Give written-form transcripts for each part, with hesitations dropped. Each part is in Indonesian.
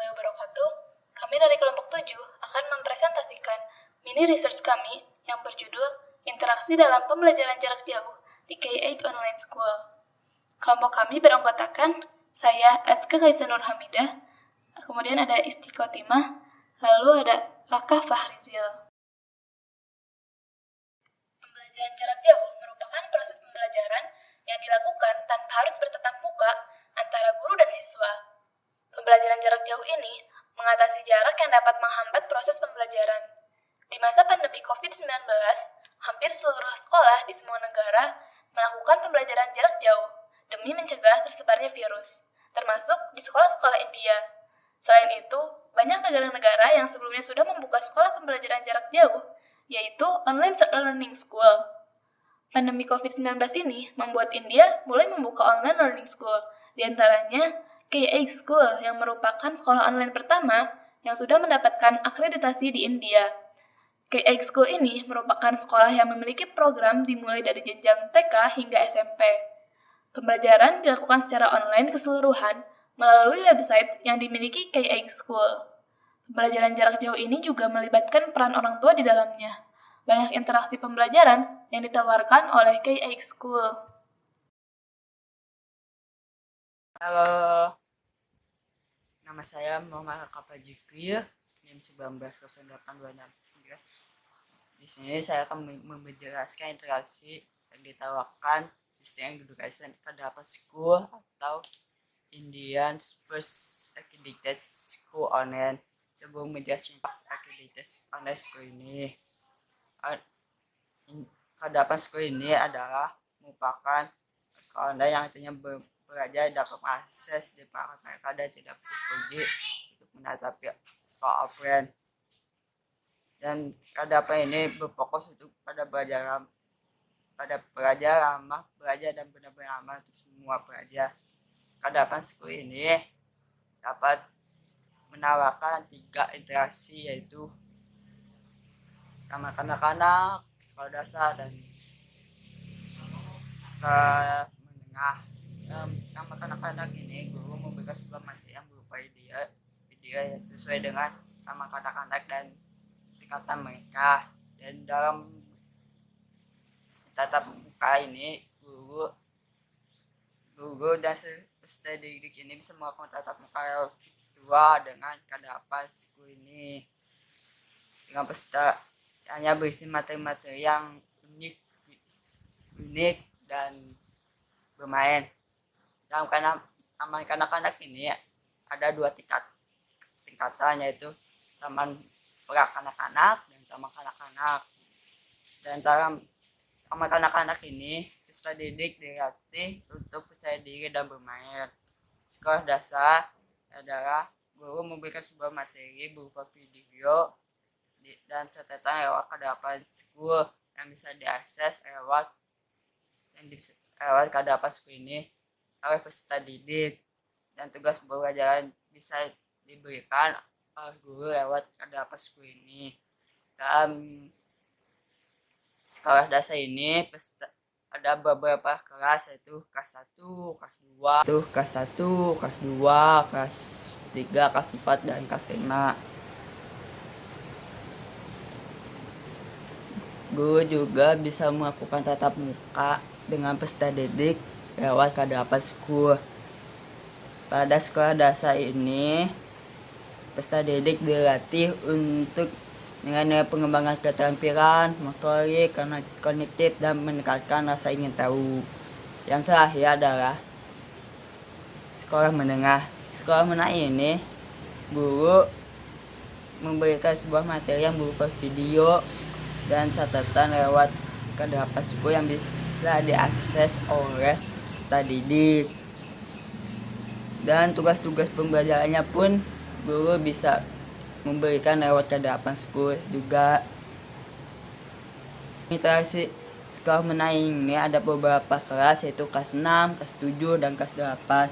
warahmatullahi wabarakatuh. Kami dari kelompok 7 akan mempresentasikan mini research kami yang berjudul Interaksi dalam Pembelajaran Jarak Jauh di K8 Online School. Kelompok kami beranggotakan saya, Azka Kaisa Nur Hamidah, kemudian ada Istiqotimah, lalu ada Raka Fahrizil. Pembelajaran jarak jauh merupakan proses pembelajaran yang dilakukan tanpa harus bertatap muka antara guru dan siswa. Pembelajaran jarak jauh ini mengatasi jarak yang dapat menghambat proses pembelajaran. Di masa pandemi COVID-19, hampir seluruh sekolah di semua negara melakukan pembelajaran jarak jauh demi mencegah tersebarnya virus, termasuk di sekolah-sekolah India. Selain itu, banyak negara-negara yang sebelumnya sudah membuka sekolah pembelajaran jarak jauh, yaitu Online Learning School. Pandemi COVID-19 ini membuat India mulai membuka online learning school, di antaranya K8 School yang merupakan sekolah online pertama yang sudah mendapatkan akreditasi di India. K8 School ini merupakan sekolah yang memiliki program dimulai dari jenjang TK hingga SMP. Pembelajaran dilakukan secara online keseluruhan melalui website yang dimiliki K8 School. Pembelajaran jarak jauh ini juga melibatkan peran orang tua di dalamnya. Banyak interaksi pembelajaran yang ditawarkan oleh K8 School. Halo, nama saya Muhammad Raka Fajikri, NIM 190826. Di sini saya akan menjelaskan interaksi yang ditawarkan Distinct Education Kadapa School atau Indian First Accredited School Online. Sebelum menjelaskan Accredited Online School ini, Kadapa School ini adalah merupakan sekolah online yang artinya belajar dapat mengakses di perangkat mereka dan tidak perlu pergi untuk menatapi sekolah offline. Dan Kadapa ini berfokus untuk pada belajar ramah, belajar dan benar-benar ramah untuk semua pelajar. Kadapa School ini dapat menawarkan 3 interaksi, yaitu ramah kanak-kanak, sekolah dasar, dan sekolah menengah. Ramah kanak-kanak ini guru memberikan sebuah materi yang berupa video yang sesuai dengan ramah kanak-kanak dan tingkatan mereka. Dan dalam tatap muka ini guru dan peserta didik ini bisa melakukan tatap muka virtual dengan Kadapa School ini dengan peserta hanya berisi materi-materi yang unik dan bermain. Dalam taman kanak-kanak ini ada 2 tingkatan, yaitu taman pra kanak-kanak dan taman kanak-kanak. Dan dalam taman kanak-kanak ini peserta didik dilatih untuk percaya diri dan bermain. Sekolah dasar adalah guru memberikan sebuah materi berupa video dan catatan lewat Kadapa School yang bisa diakses lewat Kadapa School ini oleh peserta didik, dan tugas pembelajaran bisa diberikan oleh guru lewat Kadapa School ini. Dalam sekolah dasar ini ada beberapa kelas, yaitu kelas 1, kelas 2, kelas 2, kelas 3, kelas 4, dan kelas 5. Guru juga bisa melakukan tatap muka dengan peserta didik lewat Kadapa School. Pada sekolah dasar ini, peserta didik dilatih untuk dengan pengembangan keterampilan motorik, kognitif, dan meningkatkan rasa ingin tahu. Yang terakhir adalah sekolah menengah. Sekolah menengah ini, guru memberikan sebuah materi yang berupa video dan catatan lewat Kadapa School yang bisa diakses oleh peserta didik. Dan tugas-tugas pembelajarannya pun guru bisa memberikan lewat Kadapa School juga. Interaksi sekolah menengah ini ada beberapa kelas, yaitu kelas 6, kelas 7, dan kelas 8.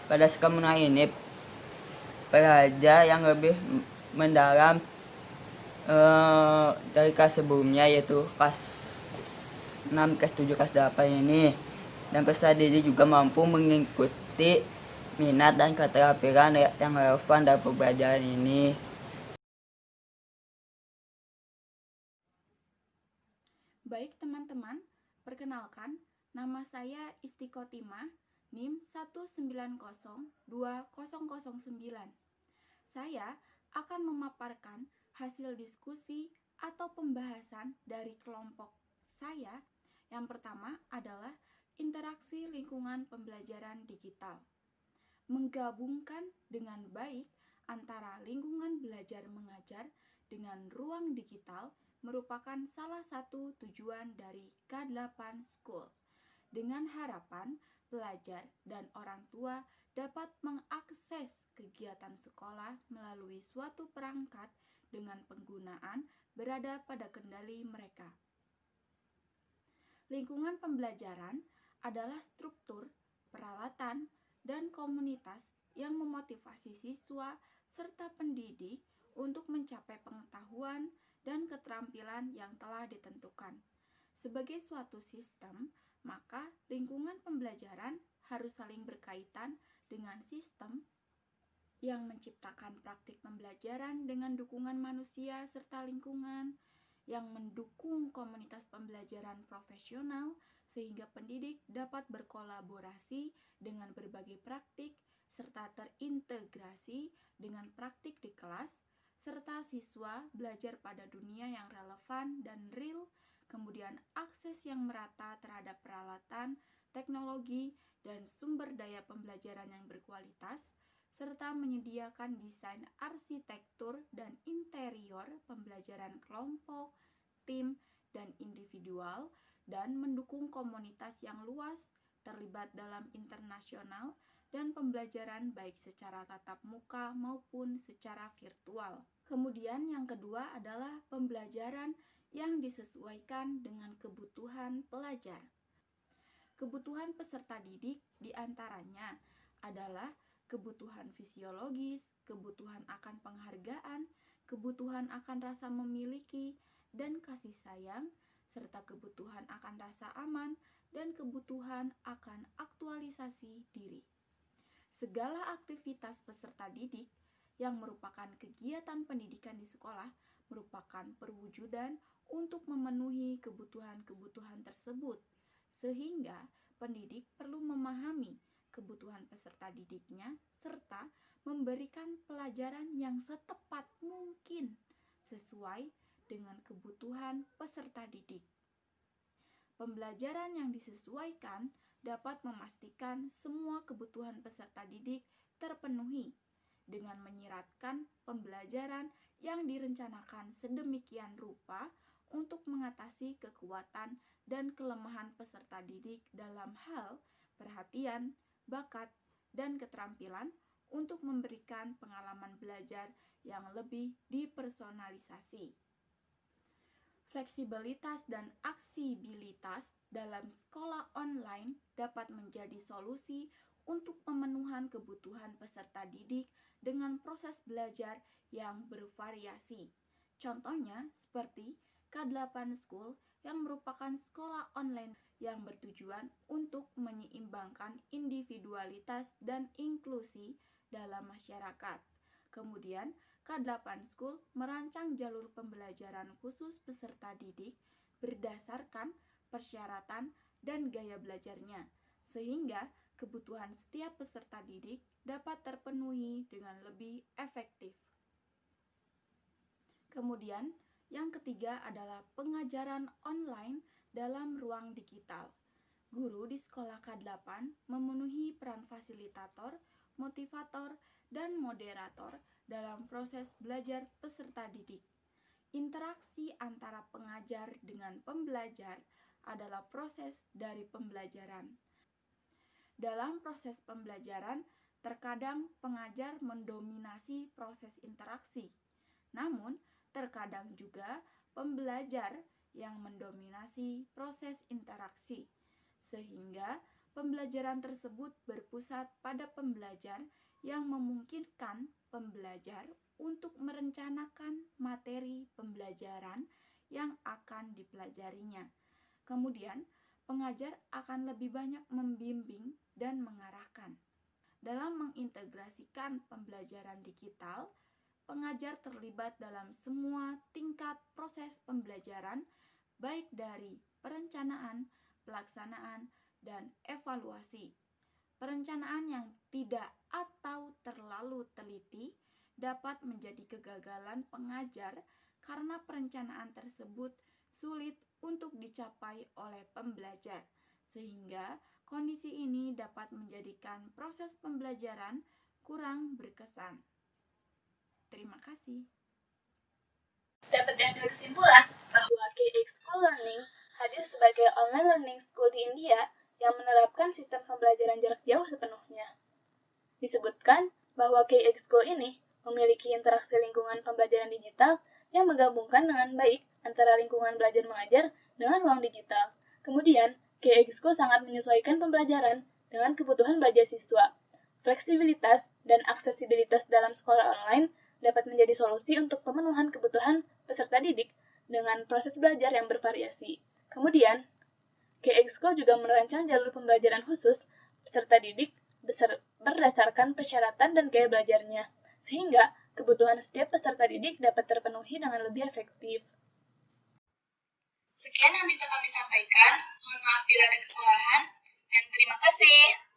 Pada sekolah menengah ini pelajar yang lebih mendalam dari kelas sebelumnya, yaitu kelas 6, kelas 7, kelas 8 ini. Dan peserta didik juga mampu mengikuti minat dan keterampilan yang relevan dalam pembelajaran ini. Baik teman-teman, perkenalkan, nama saya Istiqotimah, NIM 1902009. Saya akan memaparkan hasil diskusi atau pembahasan dari kelompok saya. Yang pertama adalah interaksi lingkungan pembelajaran digital. Menggabungkan dengan baik antara lingkungan belajar mengajar dengan ruang digital merupakan salah satu tujuan dari K8 School. Dengan harapan pelajar dan orang tua dapat mengakses kegiatan sekolah melalui suatu perangkat dengan penggunaan berada pada kendali mereka. Lingkungan pembelajaran adalah struktur, peralatan, dan komunitas yang memotivasi siswa serta pendidik untuk mencapai pengetahuan dan keterampilan yang telah ditentukan. Sebagai suatu sistem, maka lingkungan pembelajaran harus saling berkaitan dengan sistem yang menciptakan praktik pembelajaran dengan dukungan manusia serta lingkungan, yang mendukung komunitas pembelajaran profesional sehingga pendidik dapat berkolaborasi dengan berbagai praktik serta terintegrasi dengan praktik di kelas, serta siswa belajar pada dunia yang relevan dan real, kemudian akses yang merata terhadap peralatan, teknologi, dan sumber daya pembelajaran yang berkualitas, serta menyediakan desain arsitektur dan interior pembelajaran kelompok, tim, dan individual, dan mendukung komunitas yang luas terlibat dalam internasional dan pembelajaran baik secara tatap muka maupun secara virtual. Kemudian yang kedua adalah pembelajaran yang disesuaikan dengan kebutuhan pelajar. Kebutuhan peserta didik diantaranya adalah kebutuhan fisiologis, kebutuhan akan penghargaan, kebutuhan akan rasa memiliki dan kasih sayang, serta kebutuhan akan rasa aman dan kebutuhan akan aktualisasi diri. Segala aktivitas peserta didik yang merupakan kegiatan pendidikan di sekolah merupakan perwujudan untuk memenuhi kebutuhan-kebutuhan tersebut, sehingga pendidik perlu memahami kebutuhan peserta didiknya serta memberikan pelajaran yang setepat mungkin sesuai dengan kebutuhan peserta didik. Pembelajaran yang disesuaikan dapat memastikan semua kebutuhan peserta didik terpenuhi dengan menyiratkan pembelajaran yang direncanakan sedemikian rupa untuk mengatasi kekuatan dan kelemahan peserta didik dalam hal perhatian, bakat, dan keterampilan untuk memberikan pengalaman belajar yang lebih dipersonalisasi. Fleksibilitas dan aksibilitas dalam sekolah online dapat menjadi solusi untuk pemenuhan kebutuhan peserta didik dengan proses belajar yang bervariasi. Contohnya seperti K8 School yang merupakan sekolah online yang bertujuan untuk menyeimbangkan individualitas dan inklusi dalam masyarakat. Kemudian, K8 School merancang jalur pembelajaran khusus peserta didik berdasarkan persyaratan dan gaya belajarnya, sehingga kebutuhan setiap peserta didik dapat terpenuhi dengan lebih efektif. Kemudian, yang ketiga adalah pengajaran online dalam ruang digital. Guru di sekolah K8 memenuhi peran fasilitator, motivator, dan moderator dalam proses belajar peserta didik. Interaksi antara pengajar dengan pembelajar adalah proses dari pembelajaran. Dalam proses pembelajaran, terkadang pengajar mendominasi proses interaksi. Namun, terkadang juga pembelajar yang mendominasi proses interaksi, sehingga pembelajaran tersebut berpusat pada pembelajar yang memungkinkan pembelajar untuk merencanakan materi pembelajaran yang akan dipelajarinya. Kemudian, pengajar akan lebih banyak membimbing dan mengarahkan. Dalam mengintegrasikan pembelajaran digital, pengajar terlibat dalam semua tingkat proses pembelajaran, baik dari perencanaan, pelaksanaan, dan evaluasi. Perencanaan yang tidak atau terlalu teliti dapat menjadi kegagalan pengajar karena perencanaan tersebut sulit untuk dicapai oleh pembelajar, sehingga kondisi ini dapat menjadikan proses pembelajaran kurang berkesan. Terima kasih. Dapat diambil kesimpulan bahwa KX School Learning hadir sebagai online learning school di India yang menerapkan sistem pembelajaran jarak jauh sepenuhnya. Disebutkan bahwa KX School ini memiliki interaksi lingkungan pembelajaran digital yang menggabungkan dengan baik antara lingkungan belajar mengajar dengan ruang digital. Kemudian, KX School sangat menyesuaikan pembelajaran dengan kebutuhan belajar siswa. Fleksibilitas dan aksesibilitas dalam sekolah online dapat menjadi solusi untuk pemenuhan kebutuhan peserta didik dengan proses belajar yang bervariasi. Kemudian, KX School juga merancang jalur pembelajaran khusus peserta didik berdasarkan persyaratan dan gaya belajarnya, sehingga kebutuhan setiap peserta didik dapat terpenuhi dengan lebih efektif. Sekian yang bisa kami sampaikan, mohon maaf bila ada kesalahan, dan terima kasih.